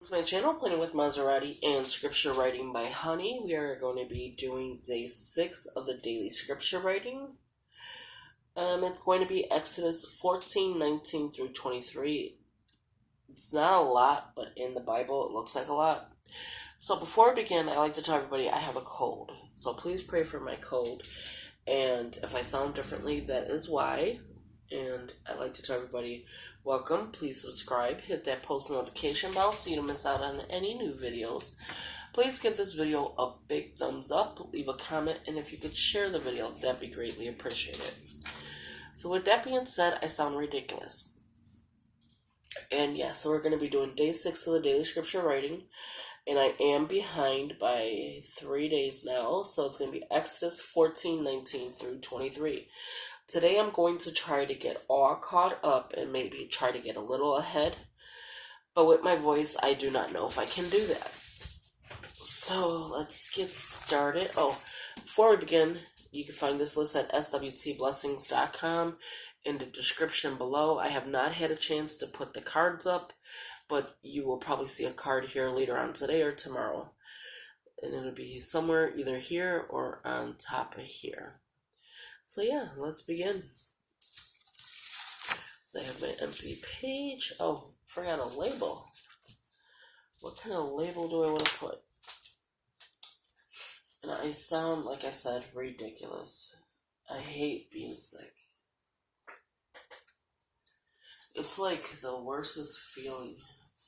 To my channel, Planning with Monserrate and Scripture Writing by Honey. We are going to be doing day 6 of the daily scripture writing. It's going to be Exodus 14:19 through 23. It's not a lot, but in the Bible it looks like a lot. So before I begin, I like to tell everybody I have a cold. So please pray for my cold. And if I sound differently, that is why. And I'd like to tell everybody, welcome, please subscribe, hit that post notification bell so you don't miss out on any new videos. Please give this video a big thumbs up, leave a comment, and if you could share the video, that'd be greatly appreciated. So with that being said, I sound ridiculous. And yeah, so we're going to be doing day 6 of the daily scripture writing, and I am behind by 3 days now, so it's going to be Exodus 14:19 through 23. Today I'm going to try to get all caught up and maybe try to get a little ahead. But with my voice, I do not know if I can do that. So let's get started. Oh, before we begin, you can find this list at swtblessings.com in the description below. I have not had a chance to put the cards up, but you will probably see a card here later on today or tomorrow. And it'll be somewhere either here or on top of here. So yeah, let's begin. So I have my empty page. Oh, forgot a label. What kind of label do I want to put? And I sound, like I said, ridiculous. I hate being sick. It's like the worstest feeling.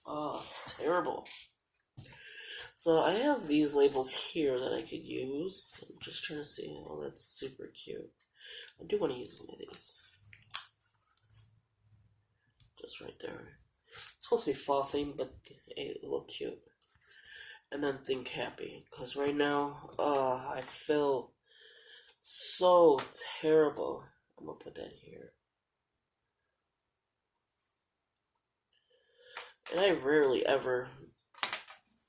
Oh, it's terrible. So I have these labels here that I could use. I'm just trying to see. Oh, that's super cute. I do want to use one of these. Just right there. It's supposed to be fall theme, but it look cute. And then think happy. Because right now, I feel so terrible. I'm going to put that here. And I rarely ever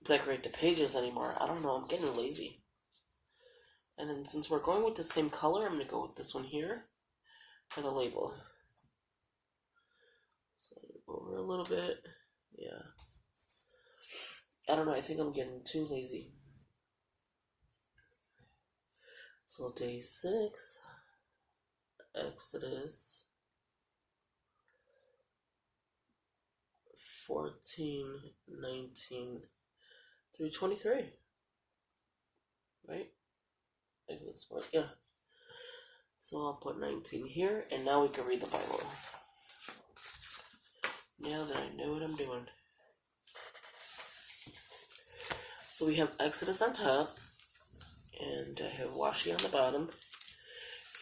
decorate the pages anymore. I don't know, I'm getting lazy. And then since we're going with the same color, I'm going to go with this one here for the label. So over a little bit. Yeah. I don't know, I think I'm getting too lazy. So day 6, Exodus 14:19 through 23. Right? Exodus 4, yeah. So I'll put 19 here, and now we can read the Bible. Now that I know what I'm doing. So we have Exodus on top, and I have Washi on the bottom.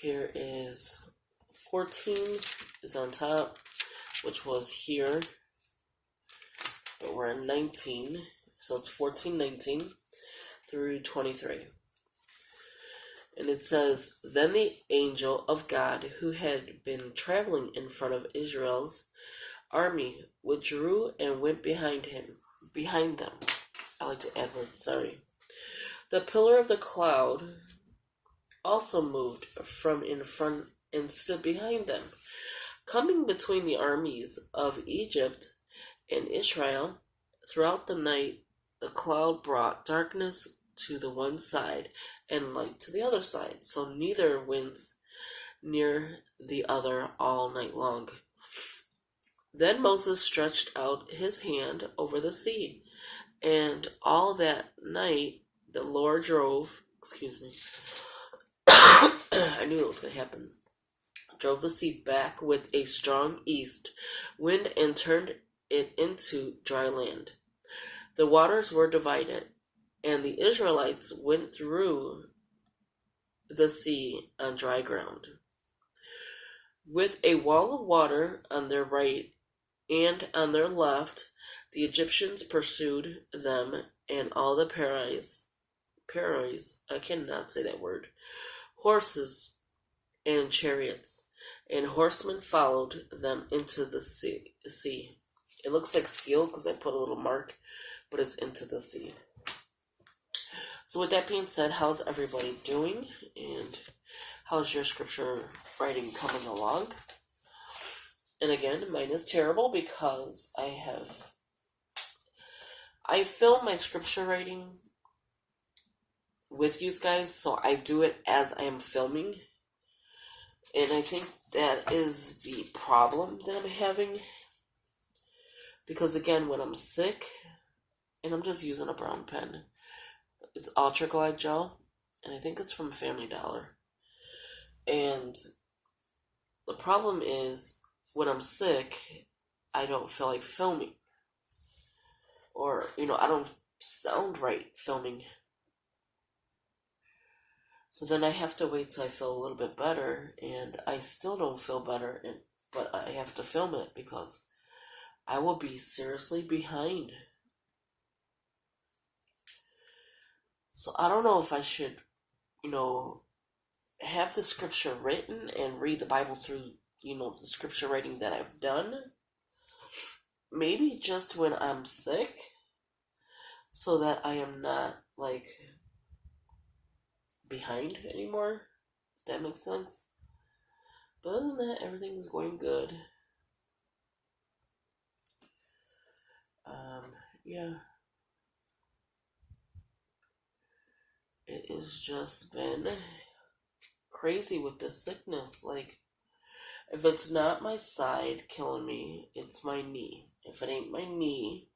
Here is 14 is on top, which was here, but we're in 19, so it's 14:19 through 23. And it says, Then the angel of God, who had been traveling in front of Israel's army, withdrew and went behind them. I like to add words, sorry. The pillar of the cloud also moved from in front and stood behind them. Coming between the armies of Egypt and Israel, throughout the night, the cloud brought darkness to the one side and light to the other side, so neither went near the other all night long. Then Moses stretched out his hand over the sea, and all that night the Lord drove I knew it was going to happen. Drove the sea back with a strong east wind and turned it into dry land. The waters were divided, and the Israelites went through the sea on dry ground. With a wall of water on their right and on their left, the Egyptians pursued them, and all the Perais, I cannot say that word, horses and chariots, and horsemen followed them into the sea. It looks like seal because I put a little mark, but it's into the sea. So with that being said, how's everybody doing? And how's your scripture writing coming along? And again, mine is terrible because I have I film my scripture writing with you guys, so I do it as I am filming. And I think that is the problem that I'm having. Because again, when I'm sick, and I'm just using a brown pen, it's Ultra Glide Gel, and I think it's from Family Dollar. And the problem is, when I'm sick, I don't feel like filming. Or, I don't sound right filming. So then I have to wait till I feel a little bit better, and I still don't feel better, but I have to film it because I will be seriously behind. So I don't know if I should, have the scripture written and read the Bible through, the scripture writing that I've done. Maybe just when I'm sick, so that I am not, behind anymore. If that makes sense. But other than that, everything's going good. Yeah. It has just been crazy with this sickness. If it's not my side killing me, it's my knee. If it ain't my knee,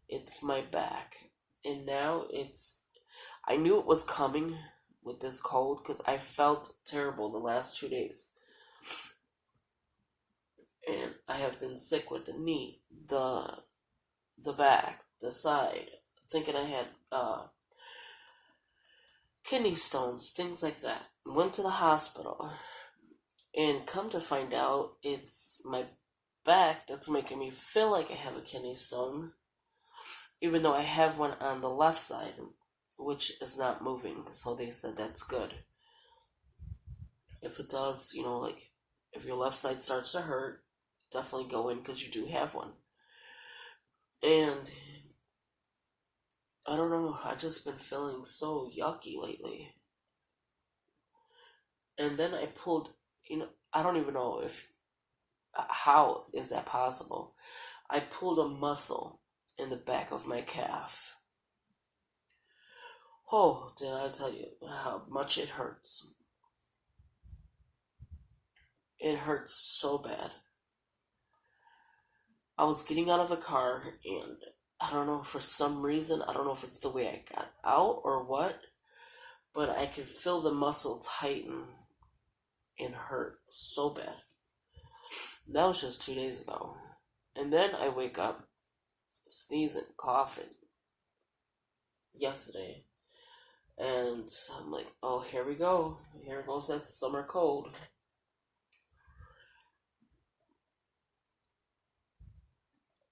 it's my back. And now I knew it was coming with this cold because I felt terrible the last 2 days. And I have been sick with the knee, the back, the side, thinking I had kidney stones, things like that. Went to the hospital, and come to find out, it's my back that's making me feel like I have a kidney stone, even though I have one on the left side, which is not moving. So they said that's good. If it does, if your left side starts to hurt, definitely go in because you do have one. And I don't know, I've just been feeling so yucky lately. And then I pulled, I don't even know how is that possible? I pulled a muscle in the back of my calf. Oh, did I tell you how much it hurts? It hurts so bad. I was getting out of a car, and I don't know, for some reason, I don't know if it's the way I got out or what, but I could feel the muscle tighten and hurt so bad. That was just 2 days ago. And then I wake up sneezing, coughing yesterday. And I'm like, oh, here we go. Here goes that summer cold.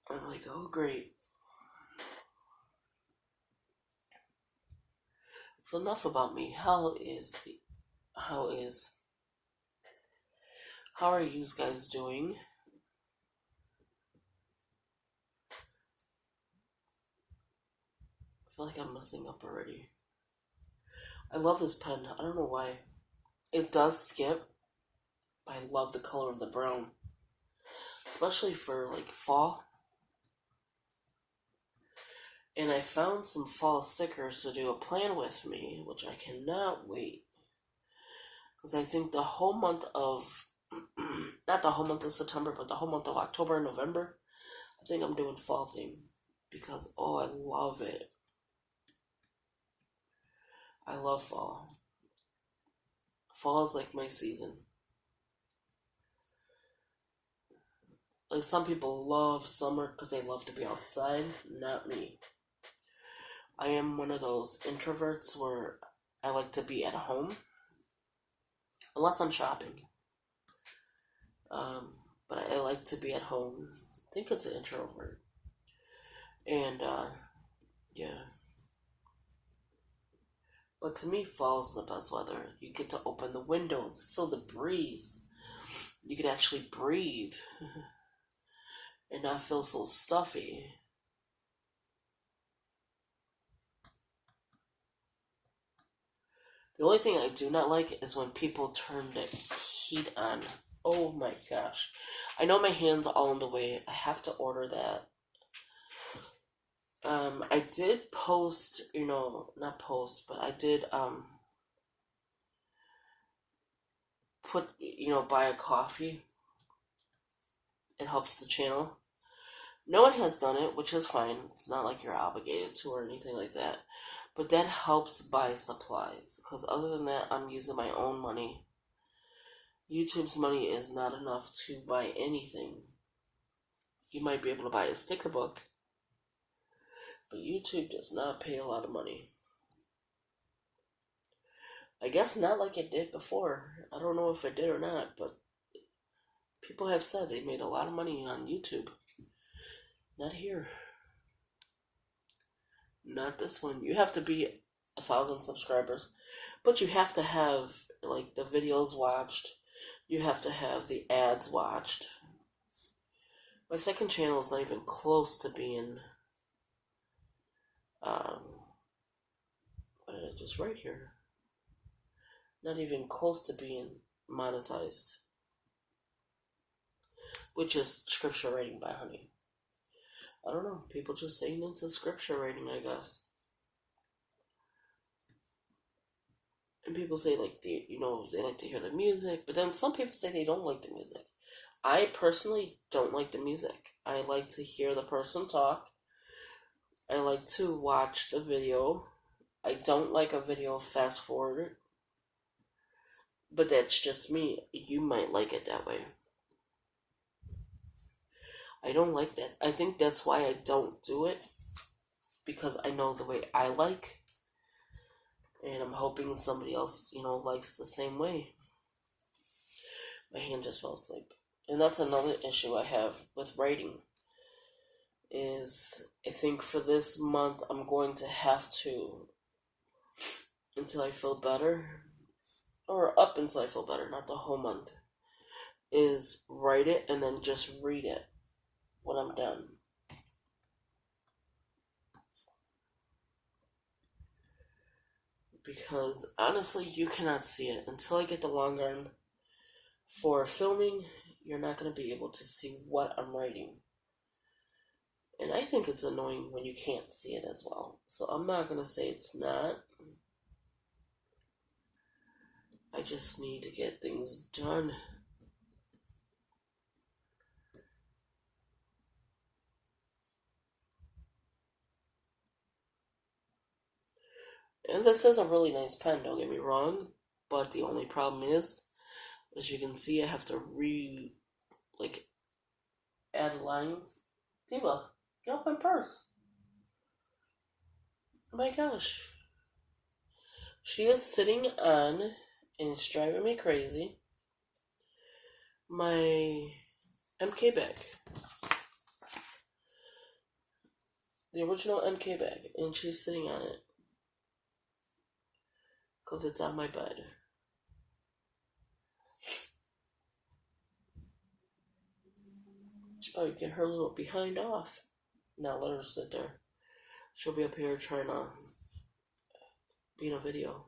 I'm like, oh, great. So enough about me. How are you guys doing? I feel like I'm messing up already. I love this pen. I don't know why. It does skip, but I love the color of the brown. Especially for fall. And I found some fall stickers to do a plan with me, which I cannot wait. Because I think the whole month of, not the whole month of September, but the whole month of October and November, I think I'm doing fall theme. Because, I love it. I love fall. Fall is like my season. Some people love summer because they love to be outside. Not me. I am one of those introverts where I like to be at home. Unless I'm shopping. But I like to be at home. I think it's an introvert. And, yeah. But to me, fall's the best weather. You get to open the windows, feel the breeze. You can actually breathe. And not feel so stuffy. The only thing I do not like is when people turn the heat on. Oh my gosh. I know my hand's all in the way. I have to order that. I did post, not post, but I did put, buy a coffee. It helps the channel. No one has done it, which is fine. It's not like you're obligated to or anything like that. But that helps buy supplies. Because other than that, I'm using my own money. YouTube's money is not enough to buy anything. You might be able to buy a sticker book, but YouTube does not pay a lot of money. I guess not like it did before. I don't know if it did or not, but people have said they made a lot of money on YouTube. Not here. Not this one. You have to be 1,000 subscribers, but you have to have like the videos watched. You have to have the ads watched. My second channel is not even close to being. What did I just write here? Not even close to being monetized, which is scripture writing by Honey. I don't know. People just ain't into scripture writing, I guess. And people say like they like to hear the music, but then some people say they don't like the music. I personally don't like the music. I like to hear the person talk. I like to watch the video. I don't like a video fast forward. But that's just me. You might like it that way. I don't like that. I think that's why I don't do it. Because I know the way I like. And I'm hoping somebody else, likes the same way. My hand just fell asleep. And that's another issue I have with writing. Is I think for this month I'm going to have to, until I feel better, or up until I feel better, not the whole month, is write it and then just read it when I'm done. Because honestly, you cannot see it. Until I get the long arm for filming, you're not going to be able to see what I'm writing. And I think it's annoying when you can't see it as well. So I'm not going to say it's not. I just need to get things done. And this is a really nice pen, don't get me wrong. But the only problem is, as you can see, I have to add lines. Diva, get off my purse. Oh my gosh. She is sitting on, and it's driving me crazy, my MK bag. The original MK bag. And she's sitting on it. Because it's on my bed. She probably get her little behind off. Now let her sit there. She'll be up here trying to be in a video.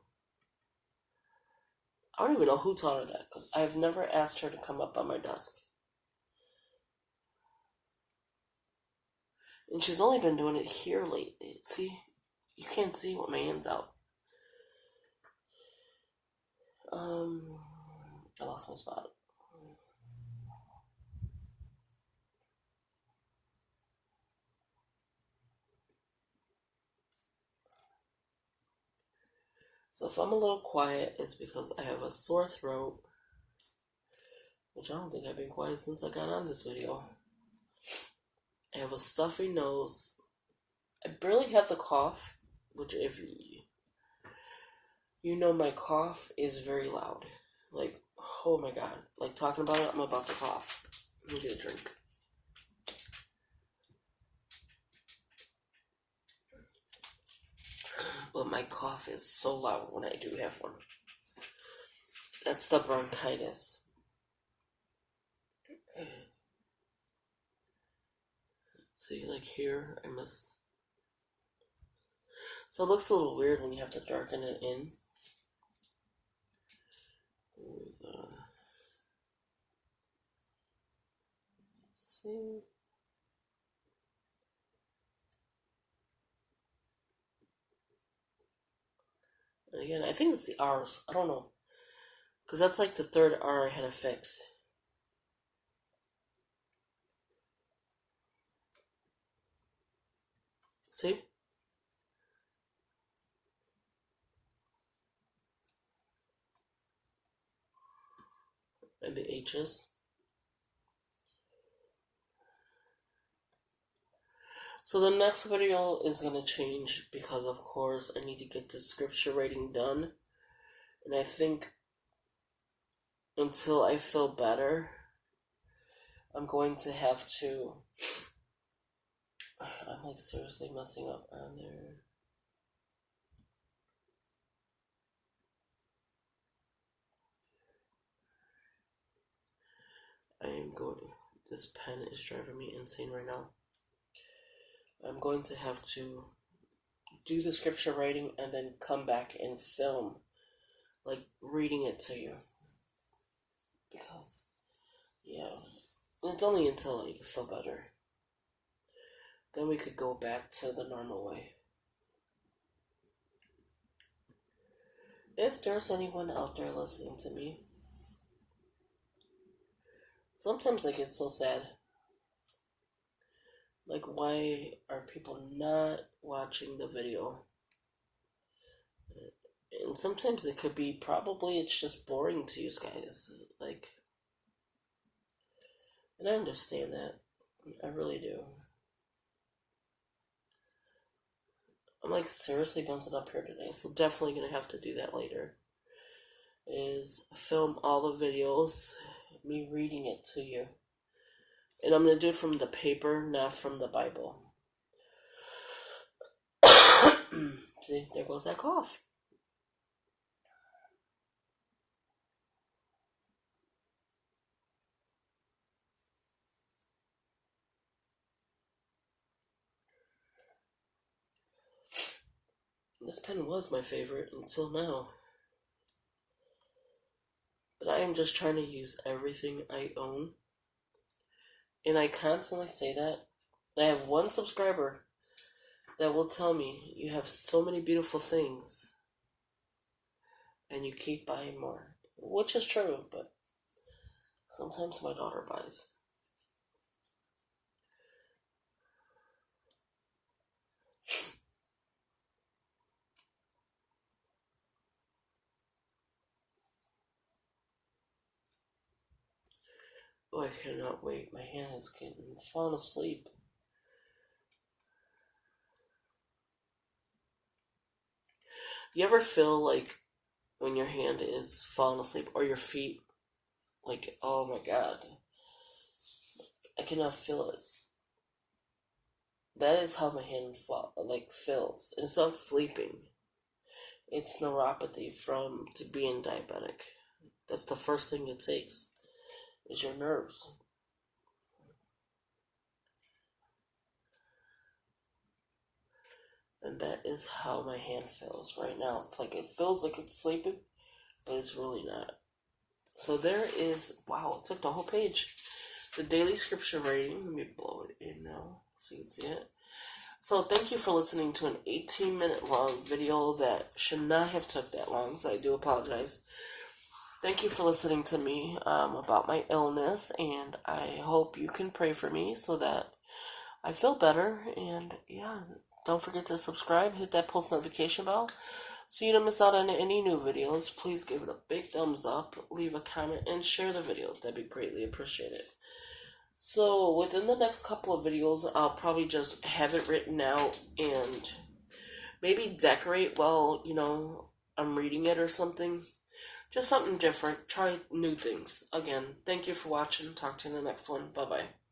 I don't even know who taught her that, because I've never asked her to come up on my desk. And she's only been doing it here lately. See? You can't see what my hand's out. I lost my spot. So if I'm a little quiet, it's because I have a sore throat, which I don't think I've been quiet since I got on this video. I have a stuffy nose. I barely have the cough, which if you know my cough is very loud. Like, oh my god. Like, talking about it, I'm about to cough. Let me get a drink. But my cough is so loud when I do have one. That's the bronchitis. See, like here, I missed. So it looks a little weird when you have to darken it in. See? And again, I think it's the R's. I don't know. Because that's like the third R I had to fix. See? And the H's. So the next video is going to change because, of course, I need to get the scripture writing done. And I think until I feel better, I'm going to have to... I'm like seriously messing up on there. I am going... This pen is driving me insane right now. I'm going to have to do the scripture writing and then come back and film, like reading it to you. Because, yeah, it's only until I feel better. Then we could go back to the normal way. If there's anyone out there listening to me, sometimes I get so sad. Like, why are people not watching the video? And sometimes it could be probably it's just boring to you guys. Like, and I understand that. I really do. I'm like seriously bouncing up here today, so definitely gonna have to do that later. Is film all the videos, me reading it to you. And I'm going to do it from the paper, not from the Bible. See, there goes that cough. This pen was my favorite until now. But I am just trying to use everything I own. And I constantly say that. I have one subscriber that will tell me, you have so many beautiful things, and you keep buying more. Which is true, but sometimes my daughter buys. Oh, I cannot wait. My hand is getting falling asleep. You ever feel like when your hand is falling asleep or your feet, like, oh my god, I cannot feel it. That is how my hand feels. It's not sleeping. It's neuropathy from to being diabetic. That's the first thing it takes, is your nerves. And that is how my hand feels right now. It's like it feels like it's sleeping, but it's really not. So there is, wow, it took the whole page. The daily scripture reading. Let me blow it in now so you can see it. So thank you for listening to an 18-minute long video that should not have took that long, so I do apologize. Thank you for listening to me about my illness, and I hope you can pray for me so that I feel better. And yeah, don't forget to subscribe, hit that post notification bell so you don't miss out on any new videos. Please give it a big thumbs up, leave a comment, and share the video. That'd be greatly appreciated. So within the next couple of videos, I'll probably just have it written out and maybe decorate while, I'm reading it or something. Just something different. Try new things. Again, thank you for watching. Talk to you in the next one. Bye-bye.